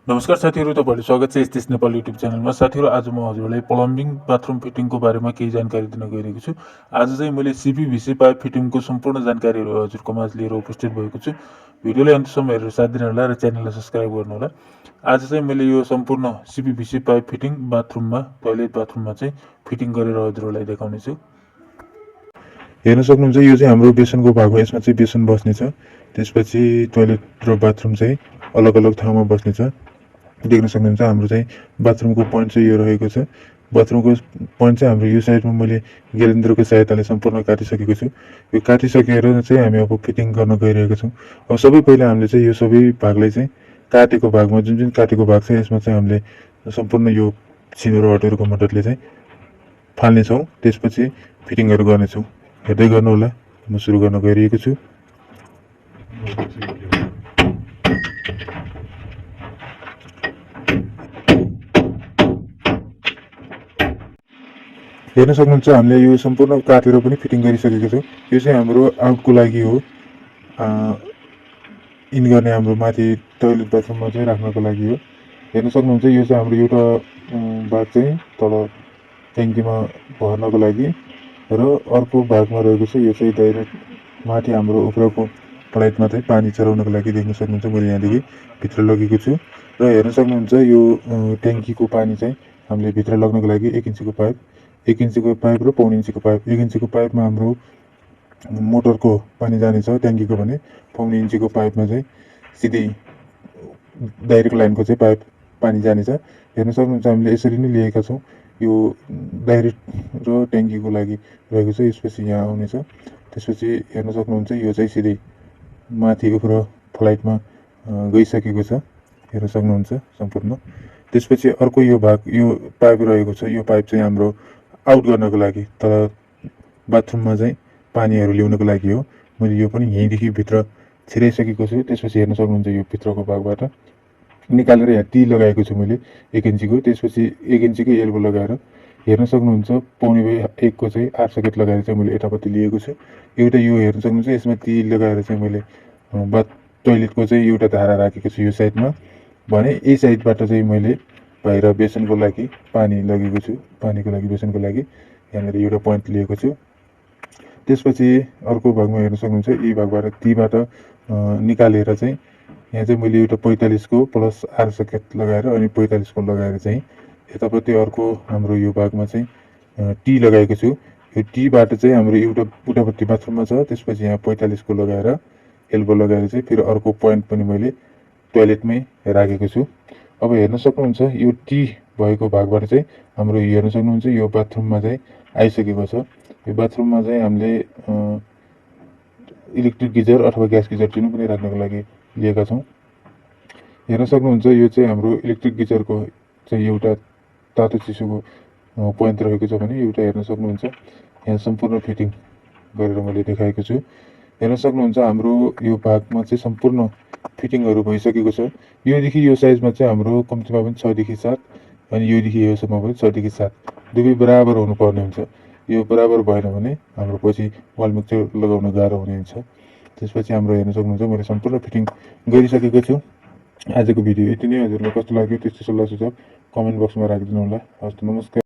नमस्कार साथीहरु, तपाईहरुलाई स्वागत छ टिच नेपाल युट्युब च्यानलमा। साथीहरु, आज म हजुरलाई प्लम्बिङ बाथरुम फिटिङको बारेमा केही जानकारी दिन गइरहेको छु। आज चाहिँ मैले सीपीवीसी पाइप फिटिङको सम्पूर्ण जानकारीहरु हजुरको माझ लिएर उपस्थित भएको छु। भिडियोलाई अन्त्यसम्म हेरेर साथ दिनुहोला र च्यानललाई सब्स्क्राइब गर्नुहोला। आज चाहिँ मैले यो सम्पूर्ण सीपीवीसी पाइप फिटिङ बाथरुममा, टोयलेट बाथरुममा चाहिँ फिटिङ गरेर हजुरलाई देखाउने छु। हेर्न सक्नुहुन्छ, यो चाहिँ हाम्रो बेसनको भाग हो। यसमा चाहिँ बेसन बस्ने छ। त्यसपछि टोयलेट र बाथरुम चाहिँ अलग-अलग ठाउँमा बस्ने छ। देख्न सक्नुहुन्छ, हाम्रो चाहिँ बाथरुमको पोइन्ट चाहिँ यो रहेको छ। बाथरुमको पोइन्ट चाहिँ हाम्रो यो साइडमा मैले गेलेन्द्रको सहायताले सम्पूर्ण काटिसकेको छु। यो काटिसकेर चाहिँ हामी अब फिटिङ गर्न गइरहेका छौँ। अब सबै पहिला हामीले चाहिँ यो सबै भागलाई चाहिँ काटेको भागमा जुन काटेको भाग छ, यसमा चाहिँ हामीले सम्पूर्ण यो सिनो रडहरूको मद्दतले चाहिँ फाल्नेछौँ। त्यसपछि फिटिङहरू गर्नेछौँ। हेर्दै गर्नुहोला, म सुरु गर्न गइरहेको छु। हेर्न सक्नुहुन्छ, हामीले यो सम्पूर्ण काटेर पनि फिटिङ गरिसकेको छौँ। यो चाहिँ हाम्रो आउटको लागि हो, इन गर्ने हाम्रो माथि टोयलेट बाथरुममा चाहिँ राख्नको लागि हो। हेर्न सक्नुहुन्छ, यो चाहिँ हाम्रो एउटा भाग चाहिँ तल ट्याङ्कीमा भर्नको लागि र अर्को भागमा रहेको छ। यो चाहिँ डाइरेक्ट माथि हाम्रो उफ्रोको प्लेटमा चाहिँ पानी चढाउनको लागि। देख्न सक्नुहुन्छ, मैले यहाँदेखि भित्र लगेको छु र हेर्न सक्नुहुन्छ, यो ट्याङ्कीको पानी चाहिँ हामीले भित्र लग्नको लागि 1 इन्चीको पाइप, 1 इन्चीको पाइप र 1.5 इन्चीको पाइप। 1 इन्चीको पाइपमा हाम्रो मोटरको पानी जानेछ ट्याङ्कीको भने, 1.5 इन्चीको पाइपमा चाहिँ सिधै डाइरेक्ट लाइनको चाहिँ पाइप पानी जानेछ। हेर्न सक्नुहुन्छ, हामीले यसरी नै लिएका छौँ। यो डाइरेक्ट र ट्याङ्कीको लागि रहेको छ। यसपछि यहाँ आउनेछ। त्यसपछि हेर्न सक्नुहुन्छ, यो चाहिँ सिधै माथि उफ्रो फ्लाइटमा गइसकेको छ। हेर्न सक्नुहुन्छ सम्पूर्ण। त्यसपछि अर्को यो भाग, यो पाइप रहेको छ। यो पाइप चाहिँ हाम्रो आउट गर्नको लागि, तर बाथरुममा चाहिँ पानीहरू ल्याउनको लागि हो। मैले यो पनि यहीँदेखि भित्र छिराइसकेको छु। त्यसपछि हेर्न सक्नुहुन्छ, यो भित्रको भागबाट निकालेर यहाँ टी लगाएको छु मैले 1 इन्चीको। त्यसपछि 1 इन्चीको एल्बो लगाएर हेर्न सक्नुहुन्छ, 1.5 को चाहिँ आर सकेट लगाएर चाहिँ मैले यतापट्टि लिएको छु। एउटा यो हेर्न सक्नुहुन्छ, यसमा टी लगाएर चाहिँ मैले टोयलेटको चाहिँ एउटा धारा राखेको छु यो साइडमा भने। यही साइडबाट चाहिँ मैले बाहिर बेसनको लागि पानी लगेको छु। पानीको लागि, बेसनको लागि यहाँनिर एउटा पोइन्ट लिएको छु। त्यसपछि अर्को भागमा हेर्न सक्नुहुन्छ, यी भागबाट तीबाट निकालेर चाहिँ यहाँ चाहिँ मैले एउटा 45 को प्लस आर सकेट लगाएर अनि 45 को लगाएर चाहिँ यतापट्टि अर्को हाम्रो यो भागमा चाहिँ टी लगाएको छु। यो टीबाट चाहिँ हाम्रो एउटा उतापट्टि बाथरुममा छ। त्यसपछि यहाँ 45 को लगाएर एल्बो लगाएर चाहिँ फेरि अर्को पोइन्ट पनि मैले टोयलेटमै राखेको छु। अब हेर्न सक्नुहुन्छ, यो टी भएको भागबाट चाहिँ हाम्रो हेर्न सक्नुहुन्छ, यो बाथरुममा चाहिँ आइसकेको छ। यो बाथरुममा चाहिँ हामीले इलेक्ट्रिक गिजर अथवा ग्यास गिजर जुन पनि राख्नको लागि लिएका छौँ। हेर्न सक्नुहुन्छ, यो चाहिँ हाम्रो इलेक्ट्रिक गिजरको चाहिँ एउटा तातो चिसोको पोइन्ट रहेको छ भने एउटा हेर्न सक्नुहुन्छ, यहाँ सम्पूर्ण फिटिङ गरेर मैले देखाएको छु। हेर्न सक्नुहुन्छ, हाम्रो यो भागमा चाहिँ सम्पूर्ण फिटिङहरू भइसकेको छ। योदेखि यो साइजमा चाहिँ हाम्रो कम्तीमा पनि 6 देखि 7 अनि योदेखि योसम्म पनि 6 देखि 7 दुवै बराबर हुनुपर्ने हुन्छ। यो बराबर भएन भने हाम्रो पछि वाल मिक्सचर लगाउन गाह्रो हुने हुन्छ। त्यसपछि हाम्रो हेर्न सक्नुहुन्छ, मैले सम्पूर्ण फिटिङ गरिसकेको छु। आजको भिडियो यति नै। हजुरलाई कस्तो लाग्यो त्यस्तो सल्लाह सुझाव कमेन्ट बक्समा राखिदिनु होला। हस् त, नमस्कार।